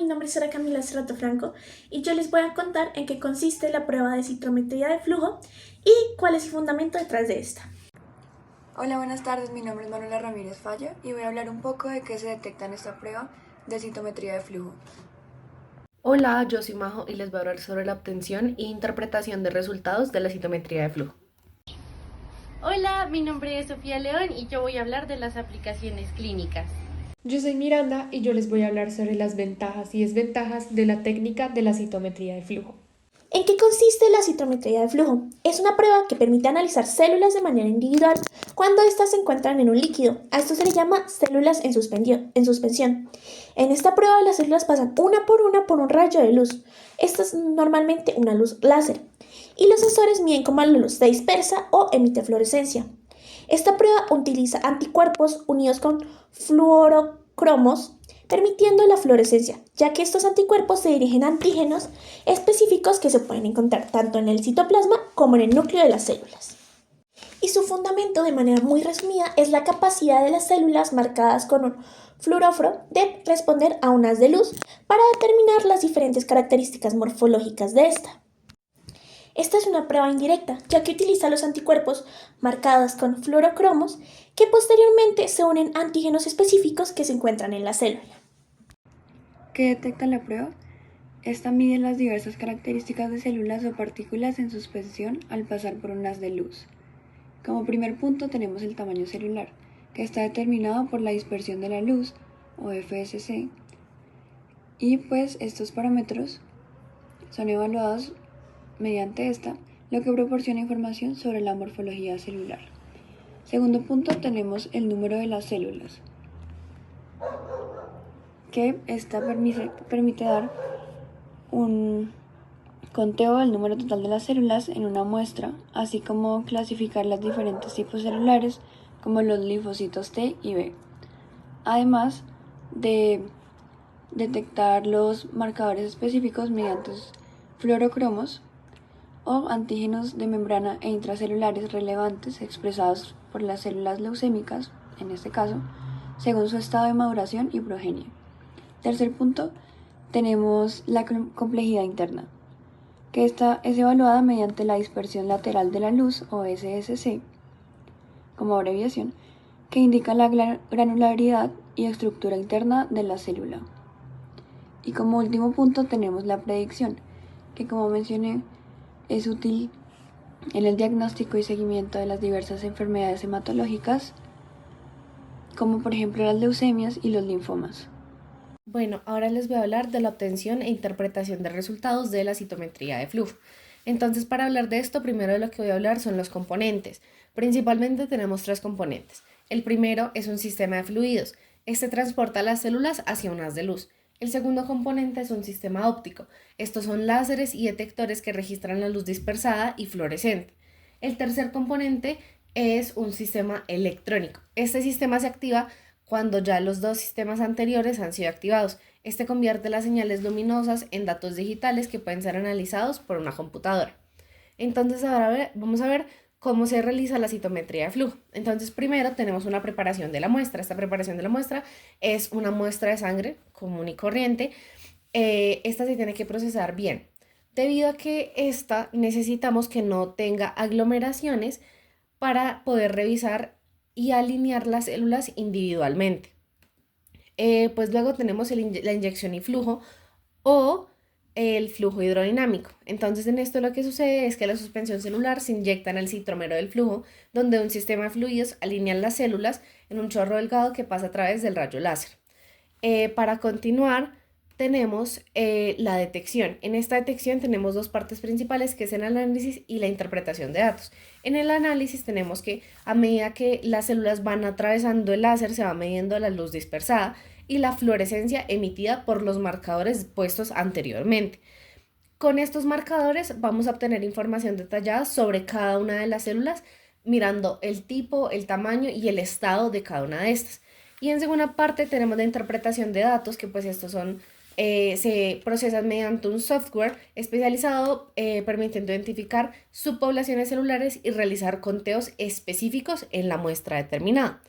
mi nombre es Sara Camila Cerrato Franco y yo les voy a contar en qué consiste la prueba de citometría de flujo y cuál es el fundamento detrás de esta. Hola, buenas tardes, mi nombre es Manuela Ramírez Falla y voy a hablar un poco de qué se detecta en esta prueba de citometría de flujo. Hola, yo soy Majo y les voy a hablar sobre la obtención e interpretación de resultados de la citometría de flujo. Hola, mi nombre es Sofía León y yo voy a hablar de las aplicaciones clínicas. Yo soy Miranda y yo les voy a hablar sobre las ventajas y desventajas de la técnica de la citometría de flujo. ¿En qué consiste la citometría de flujo? Es una prueba que permite analizar células de manera individual cuando éstas se encuentran en un líquido. A esto se le llama células en suspensión. En esta prueba las células pasan una por un rayo de luz. Esta es normalmente una luz láser. Y los sensores miden cómo la luz se dispersa o emite fluorescencia. Esta prueba utiliza anticuerpos unidos con fluorocromos, permitiendo la fluorescencia, ya que estos anticuerpos se dirigen a antígenos específicos que se pueden encontrar tanto en el citoplasma como en el núcleo de las células. Y su fundamento, de manera muy resumida, es la capacidad de las células marcadas con un fluoróforo de responder a un haz de luz para determinar las diferentes características morfológicas de esta. Esta es una prueba indirecta, ya que utiliza los anticuerpos marcados con fluorocromos que posteriormente se unen a antígenos específicos que se encuentran en la célula. ¿Qué detecta la prueba? Esta mide las diversas características de células o partículas en suspensión al pasar por un haz de luz. Como primer punto tenemos el tamaño celular, que está determinado por la dispersión de la luz, o FSC, y pues estos parámetros son evaluados mediante esta, lo que proporciona información sobre la morfología celular. Segundo punto, tenemos el número de las células, que esta permite dar un conteo del número total de las células en una muestra, así como clasificar los diferentes tipos celulares, como los linfocitos T y B. Además de detectar los marcadores específicos mediante fluorocromos o antígenos de membrana e intracelulares relevantes expresados por las células leucémicas, en este caso, según su estado de maduración y progenie. Tercer punto, tenemos la complejidad interna, que esta es evaluada mediante la dispersión lateral de la luz, o SSC, como abreviación, que indica la granularidad y estructura interna de la célula. Y como último punto tenemos la predicción, que como mencioné, es útil en el diagnóstico y seguimiento de las diversas enfermedades hematológicas, como por ejemplo las leucemias y los linfomas. Bueno, ahora les voy a hablar de la obtención e interpretación de resultados de la citometría de flujo. Entonces, para hablar de esto, primero de lo que voy a hablar son los componentes. Principalmente tenemos tres componentes. El primero es un sistema de fluidos. Este transporta las células hacia un haz de luz. El segundo componente es un sistema óptico. Estos son láseres y detectores que registran la luz dispersada y fluorescente. El tercer componente es un sistema electrónico. Este sistema se activa cuando ya los dos sistemas anteriores han sido activados. Este convierte las señales luminosas en datos digitales que pueden ser analizados por una computadora. Entonces ahora vamos a ver cómo se realiza la citometría de flujo. Entonces primero tenemos una preparación de la muestra. Esta preparación de la muestra es una muestra de sangre común y corriente. Esta se tiene que procesar bien. Debido a que esta necesitamos que no tenga aglomeraciones para poder revisar y alinear las células individualmente. Pues luego tenemos la inyección y flujo o el flujo hidrodinámico. Entonces en esto lo que sucede es que la suspensión celular se inyecta en el citrómero del flujo, donde un sistema de fluidos alinea las células en un chorro delgado que pasa a través del rayo láser. Para continuar, tenemos la detección. En esta detección tenemos dos partes principales, que es el análisis y la interpretación de datos. En el análisis tenemos que, a medida que las células van atravesando el láser, se va midiendo la luz dispersada y la fluorescencia emitida por los marcadores puestos anteriormente. Con estos marcadores vamos a obtener información detallada sobre cada una de las células, mirando el tipo, el tamaño y el estado de cada una de estas. Y en segunda parte tenemos la interpretación de datos, que pues estos son se procesan mediante un software especializado permitiendo identificar subpoblaciones celulares y realizar conteos específicos en la muestra determinada.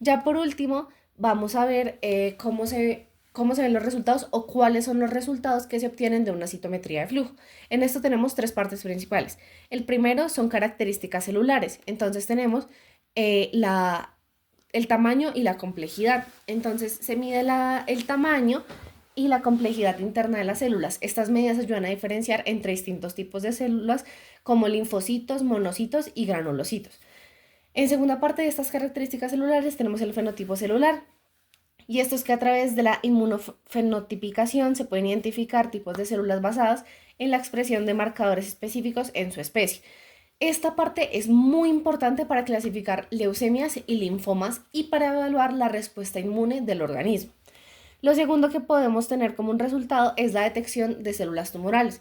Ya por último, vamos a ver cómo se cómo se ven los resultados o cuáles son los resultados que se obtienen de una citometría de flujo. En esto tenemos tres partes principales. El primero son características celulares. Entonces tenemos el tamaño y la complejidad. Entonces se mide el tamaño y la complejidad interna de las células. Estas medidas ayudan a diferenciar entre distintos tipos de células como linfocitos, monocitos y granulocitos. En segunda parte de estas características celulares tenemos el fenotipo celular. Y esto es que a través de la inmunofenotipicación se pueden identificar tipos de células basadas en la expresión de marcadores específicos en su especie. Esta parte es muy importante para clasificar leucemias y linfomas y para evaluar la respuesta inmune del organismo. Lo segundo que podemos tener como un resultado es la detección de células tumorales.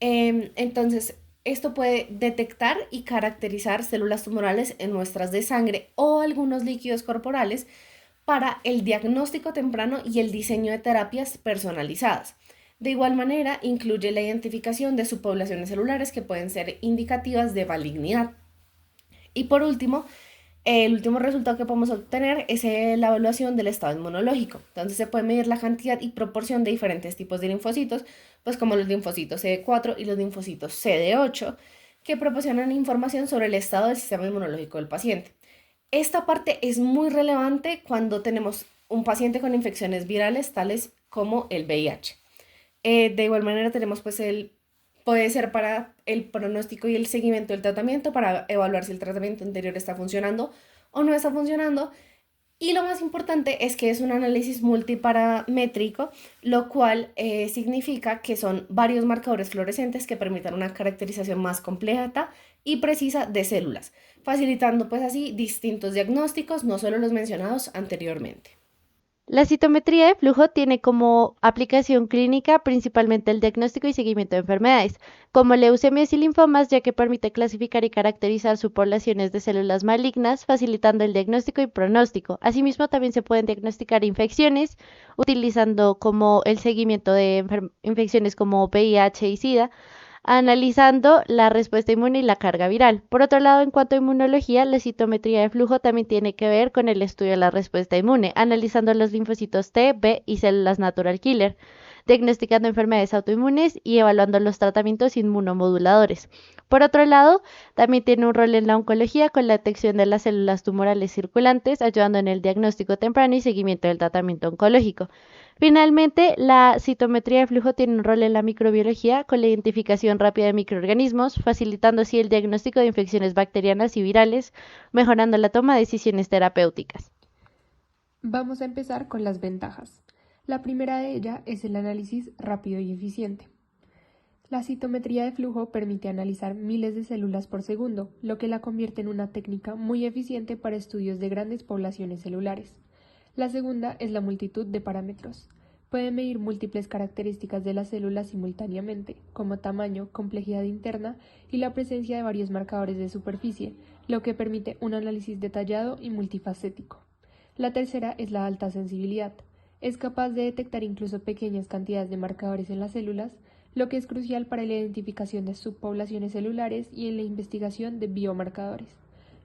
Entonces, esto puede detectar y caracterizar células tumorales en muestras de sangre o algunos líquidos corporales para el diagnóstico temprano y el diseño de terapias personalizadas. De igual manera, incluye la identificación de subpoblaciones celulares que pueden ser indicativas de malignidad. Y por último, el último resultado que podemos obtener es la evaluación del estado inmunológico. Entonces se puede medir la cantidad y proporción de diferentes tipos de linfocitos, pues como los linfocitos CD4 y los linfocitos CD8, que proporcionan información sobre el estado del sistema inmunológico del paciente. Esta parte es muy relevante cuando tenemos un paciente con infecciones virales tales como el VIH. De igual manera tenemos puede ser para el pronóstico y el seguimiento del tratamiento, para evaluar si el tratamiento anterior está funcionando o no está funcionando. Y lo más importante es que es un análisis multiparamétrico, lo cual significa que son varios marcadores fluorescentes que permitan una caracterización más completa y precisa de células, facilitando pues así distintos diagnósticos, no solo los mencionados anteriormente. La citometría de flujo tiene como aplicación clínica principalmente el diagnóstico y seguimiento de enfermedades, como leucemias y linfomas, ya que permite clasificar y caracterizar subpoblaciones de células malignas, facilitando el diagnóstico y pronóstico. Asimismo, también se pueden diagnosticar infecciones, utilizando como el seguimiento de infecciones como VIH y SIDA, analizando la respuesta inmune y la carga viral. Por otro lado, en cuanto a inmunología, la citometría de flujo también tiene que ver con el estudio de la respuesta inmune, analizando los linfocitos T, B y células natural killer, diagnosticando enfermedades autoinmunes y evaluando los tratamientos inmunomoduladores. Por otro lado, también tiene un rol en la oncología con la detección de las células tumorales circulantes, ayudando en el diagnóstico temprano y seguimiento del tratamiento oncológico. Finalmente, la citometría de flujo tiene un rol en la microbiología con la identificación rápida de microorganismos, facilitando así el diagnóstico de infecciones bacterianas y virales, mejorando la toma de decisiones terapéuticas. Vamos a empezar con las ventajas. La primera de ellas es el análisis rápido y eficiente. La citometría de flujo permite analizar miles de células por segundo, lo que la convierte en una técnica muy eficiente para estudios de grandes poblaciones celulares. La segunda es la multitud de parámetros. Puede medir múltiples características de las células simultáneamente, como tamaño, complejidad interna y la presencia de varios marcadores de superficie, lo que permite un análisis detallado y multifacético. La tercera es la alta sensibilidad. Es capaz de detectar incluso pequeñas cantidades de marcadores en las células, lo que es crucial para la identificación de subpoblaciones celulares y en la investigación de biomarcadores.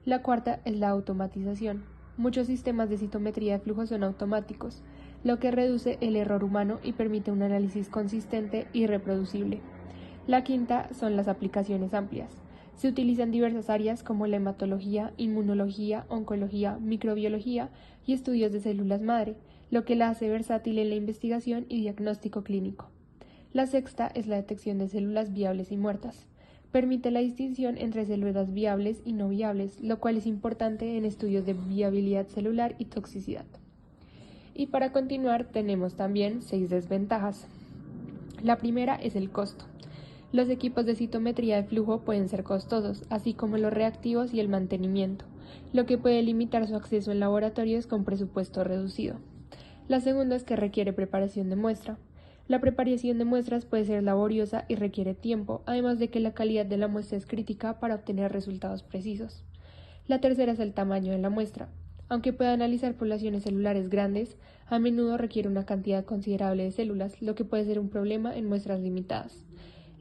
La cuarta es la automatización. Muchos sistemas de citometría de flujo son automáticos, lo que reduce el error humano y permite un análisis consistente y reproducible. La quinta son las aplicaciones amplias. Se utilizan diversas áreas como la hematología, inmunología, oncología, microbiología y estudios de células madre, lo que la hace versátil en la investigación y diagnóstico clínico. La sexta es la detección de células viables y muertas. Permite la distinción entre células viables y no viables, lo cual es importante en estudios de viabilidad celular y toxicidad. Y para continuar tenemos también 6 desventajas. La primera es el costo. Los equipos de citometría de flujo pueden ser costosos, así como los reactivos y el mantenimiento, lo que puede limitar su acceso en laboratorios con presupuesto reducido. La segunda es que requiere preparación de muestra. La preparación de muestras puede ser laboriosa y requiere tiempo, además de que la calidad de la muestra es crítica para obtener resultados precisos. La tercera es el tamaño de la muestra. Aunque pueda analizar poblaciones celulares grandes, a menudo requiere una cantidad considerable de células, lo que puede ser un problema en muestras limitadas.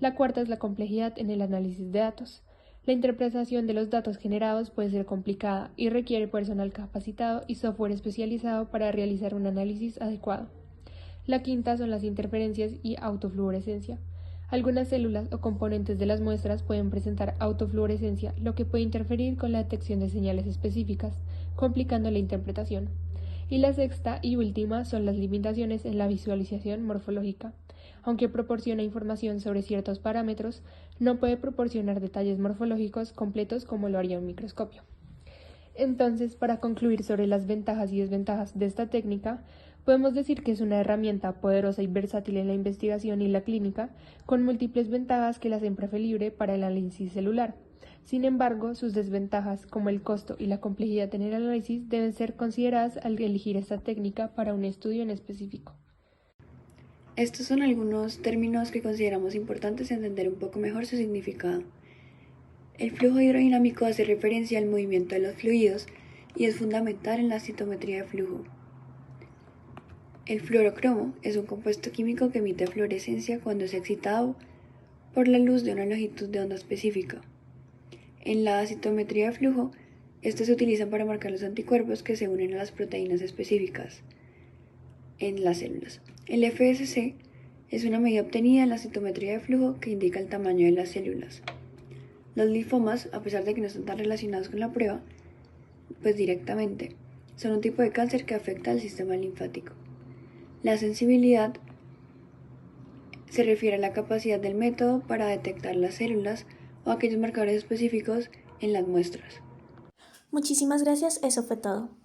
La cuarta es la complejidad en el análisis de datos. La interpretación de los datos generados puede ser complicada y requiere personal capacitado y software especializado para realizar un análisis adecuado. La quinta son las interferencias y autofluorescencia. Algunas células o componentes de las muestras pueden presentar autofluorescencia, lo que puede interferir con la detección de señales específicas, complicando la interpretación. Y la sexta y última son las limitaciones en la visualización morfológica. Aunque proporciona información sobre ciertos parámetros, no puede proporcionar detalles morfológicos completos como lo haría un microscopio. Entonces, para concluir sobre las ventajas y desventajas de esta técnica, podemos decir que es una herramienta poderosa y versátil en la investigación y la clínica, con múltiples ventajas que la hacen preferible para el análisis celular. Sin embargo, sus desventajas, como el costo y la complejidad en el análisis, deben ser consideradas al elegir esta técnica para un estudio en específico. Estos son algunos términos que consideramos importantes entender un poco mejor su significado. El flujo hidrodinámico hace referencia al movimiento de los fluidos y es fundamental en la citometría de flujo. El fluorocromo es un compuesto químico que emite fluorescencia cuando es excitado por la luz de una longitud de onda específica. En la citometría de flujo, estos se utilizan para marcar los anticuerpos que se unen a las proteínas específicas en las células. El FSC es una medida obtenida en la citometría de flujo que indica el tamaño de las células. Los linfomas, a pesar de que no están tan relacionados con la prueba, pues directamente, son un tipo de cáncer que afecta al sistema linfático. La sensibilidad se refiere a la capacidad del método para detectar las células o aquellos marcadores específicos en las muestras. Muchísimas gracias, eso fue todo.